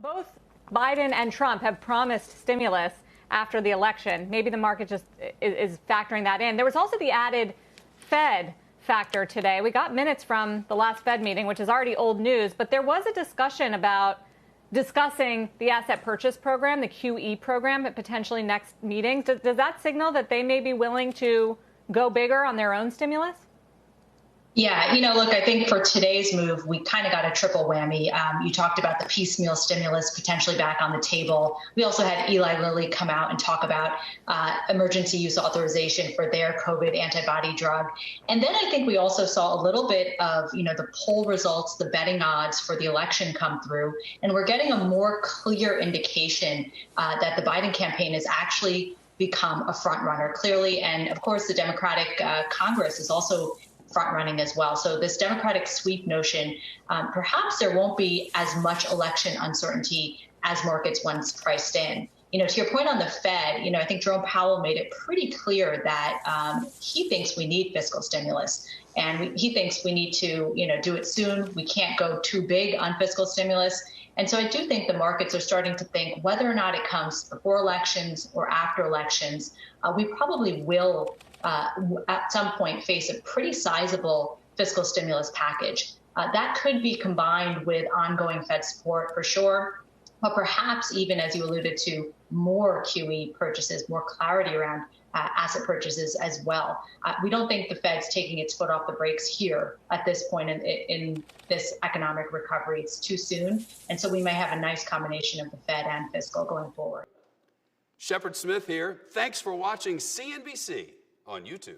Both Biden and Trump have promised stimulus after the election. Maybe the market just is factoring that in. There was also the added Fed factor today. We got minutes from the last Fed meeting, which is already old news, but there was a discussion about discussing the asset purchase program, the QE program, at potentially next meetings. Does that signal that they may be willing to go bigger on their own stimulus? Yeah, look, I think for today's move, we kind of got a triple whammy. You talked about the piecemeal stimulus potentially back on the table. We also had Eli Lilly come out and talk about emergency use authorization for their COVID antibody drug. And then I think we also saw a little bit of, the poll results, the betting odds for the election come through. And we're getting a more clear indication that the Biden campaign has actually become a front runner, clearly. And of course, the Democratic Congress is also front running as well. So this Democratic sweep notion, perhaps there won't be as much election uncertainty as markets once priced in. To your point on the Fed, I think Jerome Powell made it pretty clear that he thinks we need fiscal stimulus, and he thinks we need to, do it soon. We can't go too big on fiscal stimulus. And so I do think the markets are starting to think whether or not it comes before elections or after elections, we probably will at some point face a pretty sizable fiscal stimulus package. That could be combined with ongoing Fed support for sure, but perhaps even, as you alluded to, more QE purchases, more clarity around asset purchases as well. We don't think the Fed's taking its foot off the brakes here at this point in this economic recovery. It's too soon. And so we may have a nice combination of the Fed and fiscal going forward. Shepard Smith here. Thanks for watching CNBC on YouTube.